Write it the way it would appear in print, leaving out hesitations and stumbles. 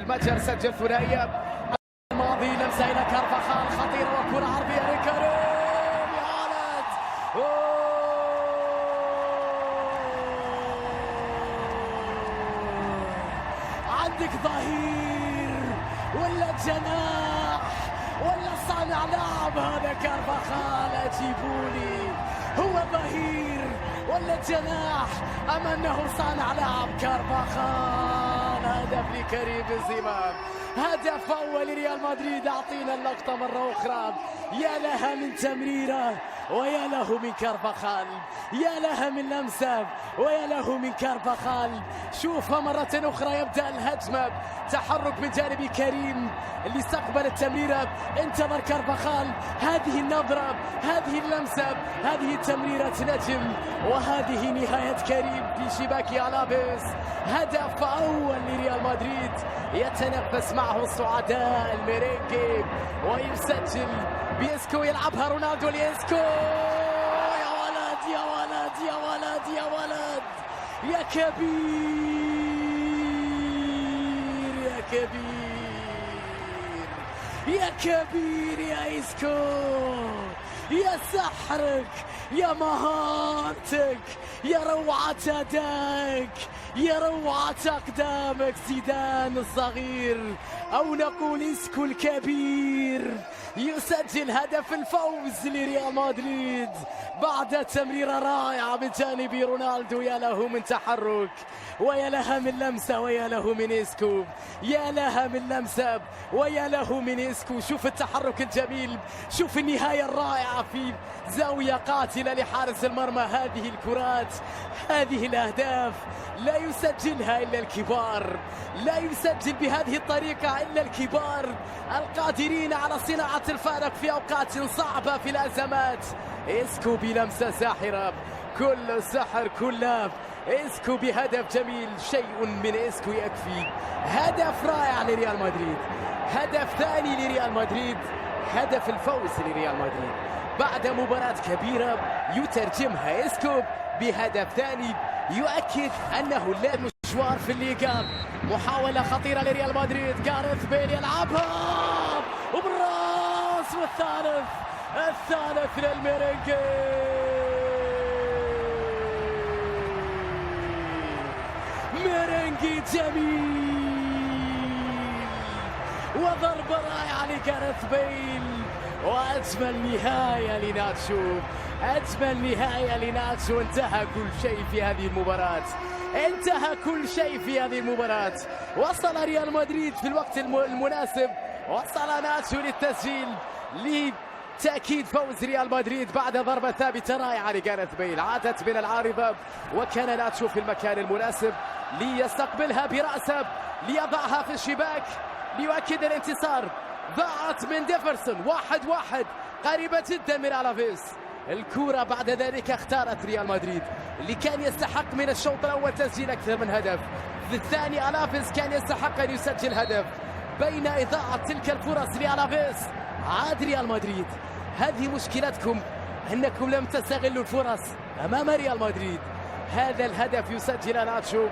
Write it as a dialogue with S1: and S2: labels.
S1: المتجر سجل ثنائية الماضي، لمسة إلى كارفاخال خطيرة وكرة عرضية لكريم يا ولد. عندك ظهير ولا جناح ولا صانع لعب؟ هذا كارفاخال أجيبولي، هو ظهير ولا جناح أم أنه صانع لعب؟ كارفاخال هدف لكريم بنزيما، هدف أول لريال مدريد. أعطينا اللقطة مرة أخرى، يا لها من تمريرة ويا له من كارفاخال، يا لها من لمسة ويا له من كارفاخال. شوفها مرة أخرى، يبدأ الهجمة، تحرك من جانب كريم اللي استقبل التمريرة، انتظر كارفاخال، هذه النظرة، هذه اللمسة، هذه تمريرة نجم، وهذه نهاية كريم في شباك ألافيس. هدف أول لريال مدريد، يتنفس معه السعداء الميرينجي ويسجل بيسكو، يلعبها رونالدو ليسكو. يا ولد يا ولد يا ولد يا ولد يا كبير يا كبير يا كبير يا إسكو، يا سحرك، يا مهارتك، يا روعة أدائك، يا روعة أقدامك. زيدان الصغير أو نقول إسكو الكبير يسجل هدف الفوز لريال مدريد بعد تمريرة رائعة من جانب رونالدو. يا له من تحرك ويا لها من لمسة ويا له من إسكو، يا لها من لمسة ويا له من إسكو. شوف التحرك الجميل، شوف النهاية الرائعة في زاوية قاتلة لحارس المرمى. هذه الكرات، هذه الأهداف لا يسجلها إلا الكبار، لا يسجل بهذه الطريقة إلا الكبار القادرين على صناعة الفارق في أوقات صعبة في الأزمات. إسكو بلمسة ساحرة، كل سحر كله إسكو بهدف جميل، شيء من إسكو يكفي. هدف رائع لريال مدريد، هدف ثاني لريال مدريد، هدف الفوز لريال مدريد بعد مباراة كبيرة يترجمها إسكو بهدف ثاني، يؤكد أنه لا مشوار في الليغا. محاولة خطيرة لريال مدريد، جاريث بيل يلعبها وبالراس، والثالث للميرينجي. ميرينجي جميل وضربة رائعة لجاريث بيل، وأجمل نهاية لناتشو، أجمل نهاية لناتشو. انتهى كل شيء في هذه المباراة، انتهى كل شيء في هذه المباراة. وصل ريال مدريد في الوقت المناسب، وصل ناتشو للتسجيل لتأكيد فوز ريال مدريد بعد ضربة ثابتة رائعة لجاريث بيل، عادت من العارضة وكان ناتشو في المكان المناسب ليستقبلها برأسه، ليضعها في الشباك ليؤكد الانتصار. ضاعت من ديفرسون، 1-1 قريبة جدا من ألافيس. الكرة بعد ذلك اختارت ريال مدريد اللي كان يستحق من الشوط الأول تسجيل أكثر من هدف، في الثاني ألافيس كان يستحق أن يسجل هدف. بين إضاعة تلك الفرص لألافيس عاد ريال مدريد. هذه مشكلتكم، أنكم لم تستغلوا الفرص أمام ريال مدريد. هذا الهدف يسجل ناتشو